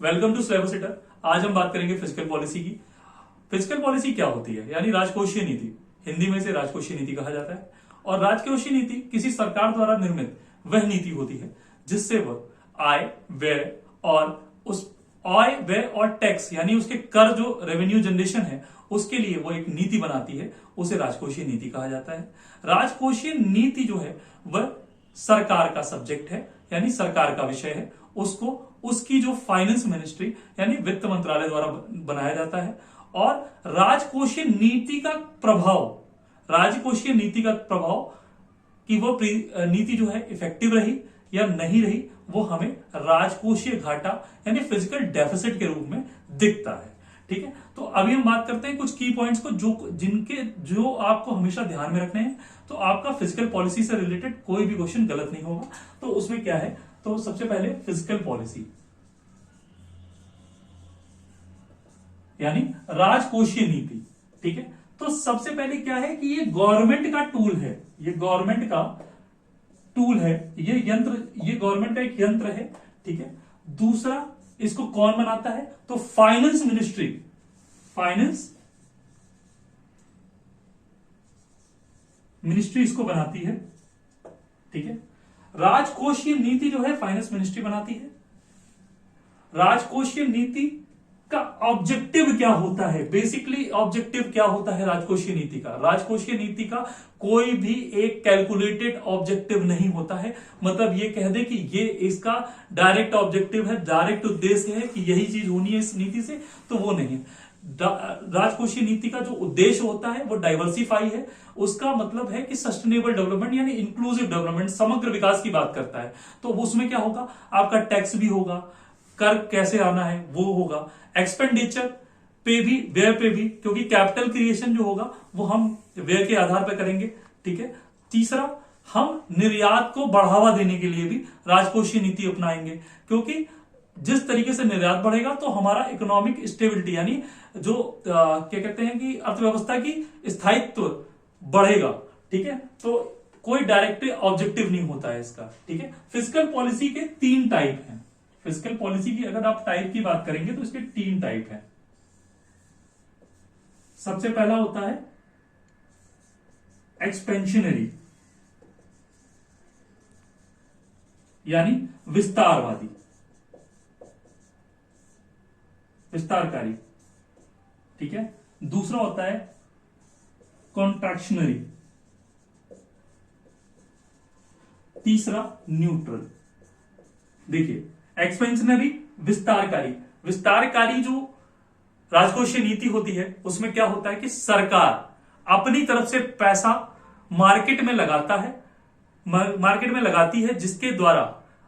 Welcome to syllabus heater. आज हम बात करेंगे फिजिकल पॉलिसी की। फिजिकल पॉलिसी क्या होती है, यानी राजकोषीय नीति। हिंदी में इसे राजकोषीय नीति कहा जाता है। और राजकोषीय नीति किसी सरकार द्वारा निर्मित वह नीति होती है जिससे वह आय व्यय और उस आय व्यय और टैक्स यानी उसके कर जो रेवेन्यू जनरेशन है उसके लिए वो एक नीति बनाती है, उसे राजकोषीय नीति कहा जाता है। राजकोषीय नीति जो है वह सरकार का सब्जेक्ट है, यानी सरकार का विषय है। उसको उसकी जो फाइनेंस मिनिस्ट्री यानी वित्त मंत्रालय द्वारा बनाया जाता है। और राजकोषीय नीति का प्रभाव कि वो नीति जो है इफेक्टिव रही या नहीं रही, वो हमें राजकोषीय घाटा यानी फिजिकल डेफिसिट के रूप में दिखता है। ठीक है, तो अभी हम बात करते हैं कुछ की पॉइंट्स को जो आपको हमेशा ध्यान में रखने हैं, तो आपका फिजिकल पॉलिसी से रिलेटेड कोई भी क्वेश्चन गलत नहीं होगा। तो उसमें क्या है, तो सबसे पहले फिजिकल पॉलिसी यानी राजकोषीय नीति। ठीक है, तो सबसे पहले क्या है कि ये गवर्नमेंट का टूल है, ये गवर्नमेंट का टूल है, ये गवर्नमेंट का एक यंत्र है। ठीक है, दूसरा इसको कौन बनाता है, तो फाइनेंस मिनिस्ट्री इसको बनाती है। ठीक है, राजकोषीय नीति जो है फाइनेंस मिनिस्ट्री बनाती है। राजकोषीय नीति का ऑब्जेक्टिव क्या होता है, बेसिकली ऑब्जेक्टिव क्या होता है राजकोषीय नीति का। राजकोषीय नीति का कोई भी एक कैलकुलेटेड ऑब्जेक्टिव नहीं होता है। मतलब ये कह दे कि ये इसका डायरेक्ट ऑब्जेक्टिव है, डायरेक्ट उद्देश्य है कि यही चीज होनी है इस नीति से, तो वो नहीं है। राजकोषीय नीति का जो उद्देश्य होता है वो डाइवर्सिफाई है। उसका मतलब है कि सस्टेनेबल डेवलपमेंट यानी इंक्लूसिव डेवलपमेंट, समग्र विकास की बात करता है। तो उसमें क्या होगा, आपका टैक्स भी होगा, कर कैसे आना है वो होगा, एक्सपेंडिचर पे भी, व्यय पे भी, क्योंकि कैपिटल क्रिएशन जो होगा वो हम व्यय के आधार पर करेंगे। ठीक है, तीसरा हम निर्यात को बढ़ावा देने के लिए भी राजकोषीय नीति अपनाएंगे, क्योंकि जिस तरीके से निर्यात बढ़ेगा तो हमारा इकोनॉमिक स्टेबिलिटी यानी जो क्या कहते हैं कि अर्थव्यवस्था की स्थायित्व बढ़ेगा। ठीक है, तो कोई डायरेक्ट ऑब्जेक्टिव नहीं होता है इसका। ठीक है, फिजिकल पॉलिसी के 3 टाइप हैं। फिजिकल पॉलिसी की अगर आप टाइप की बात करेंगे तो इसके 3 टाइप हैं। सबसे पहला होता है एक्सपेंशनरी यानी विस्तारकारी। ठीक है, दूसरा होता है कॉन्ट्रैक्शनरी, तीसरा न्यूट्रल। देखिए, एक्सपेंशनरी विस्तारकारी जो राजकोषीय नीति होती है उसमें क्या होता है कि सरकार अपनी तरफ से पैसा मार्केट में लगाती है जिसके द्वारा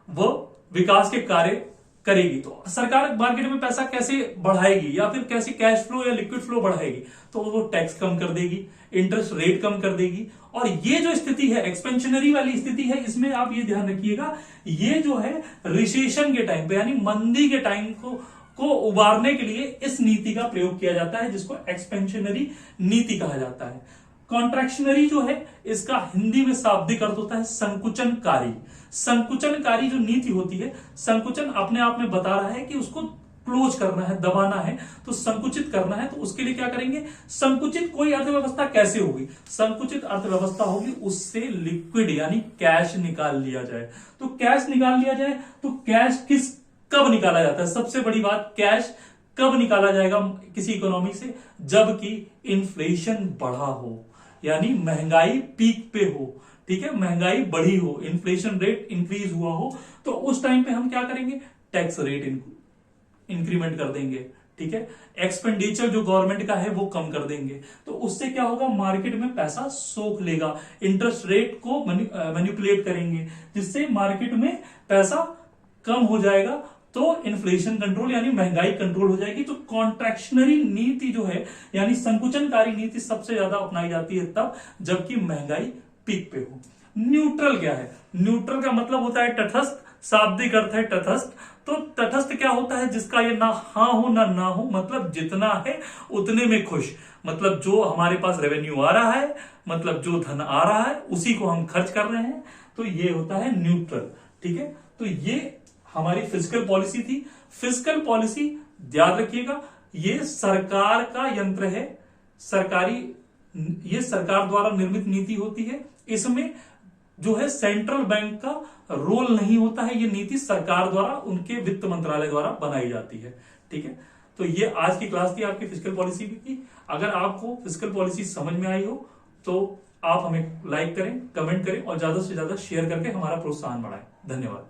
वो विकास के कार्य करेगी। तो सरकार मार्केट में पैसा कैसे बढ़ाएगी या फिर कैसे कैश फ्लो या लिक्विड फ्लो बढ़ाएगी, तो वो टैक्स कम कर देगी, इंटरेस्ट रेट कम कर देगी। और ये जो स्थिति है एक्सपेंशनरी वाली स्थिति है, इसमें आप ये ध्यान रखिएगा, ये जो है रिसेशन के टाइम पे यानी मंदी के टाइम को उबारने के लिए इस नीति का प्रयोग किया जाता है, जिसको एक्सपेंशनरी नीति कहा जाता है। कॉन्ट्रैक्शनरी जो है इसका हिंदी में शाब्दिक अर्थ होता है संकुचनकारी जो नीति होती है, संकुचन अपने आप में बता रहा है कि उसको क्लोज करना है, दबाना है, तो संकुचित करना है। तो उसके लिए क्या करेंगे, संकुचित कोई अर्थव्यवस्था कैसे होगी, संकुचित अर्थव्यवस्था होगी उससे लिक्विड यानी कैश निकाल लिया जाए। तो कैश निकाल लिया जाए, तो कैश कब निकाला जाता है, सबसे बड़ी बात, कैश कब निकाला जाएगा किसी इकोनॉमी से, जबकि इन्फ्लेशन बढ़ा हो यानी महंगाई पीक पे हो। ठीक है, महंगाई बढ़ी हो, इन्फ्लेशन रेट इंक्रीज हुआ हो, तो उस टाइम पे हम क्या करेंगे, टैक्स रेट इंक्रीमेंट कर देंगे। ठीक है, एक्सपेंडिचर जो गवर्नमेंट का है वो कम कर देंगे। तो उससे क्या होगा, मार्केट में पैसा सोख लेगा, इंटरेस्ट रेट को मैनिपुलेट करेंगे, जिससे मार्केट में पैसा कम हो जाएगा, तो इन्फ्लेशन कंट्रोल यानी महंगाई कंट्रोल हो जाएगी। तो कॉन्ट्रैक्शनरी नीति जो है यानी संकुचनकारी नीति सबसे ज्यादा अपनाई जाती है तब जबकि महंगाई पीक पे हो। न्यूट्रल क्या है, न्यूट्रल का मतलब होता है तटस्थ, शाब्दिक अर्थ है तटस्थ। तो तटस्थ क्या होता है, जिसका ये ना हाँ हो ना हो, मतलब जितना है उतने में खुश, मतलब जो हमारे पास रेवेन्यू आ रहा है, मतलब जो धन आ रहा है उसी को हम खर्च कर रहे हैं, तो ये होता है न्यूट्रल। ठीक है, तो ये हमारी फिजिकल पॉलिसी थी। फिस्कल पॉलिसी याद रखिएगा, ये सरकार का यंत्र है, ये सरकार द्वारा निर्मित नीति होती है। इसमें जो है सेंट्रल बैंक का रोल नहीं होता है, ये नीति सरकार द्वारा, उनके वित्त मंत्रालय द्वारा बनाई जाती है। ठीक है, तो ये आज की क्लास थी आपकी फिस्कल पॉलिसी की। अगर आपको फिस्कल पॉलिसी समझ में आई हो तो आप हमें लाइक करें, कमेंट करें और ज्यादा से ज्यादा शेयर करके हमारा प्रोत्साहन बढ़ाएं। धन्यवाद।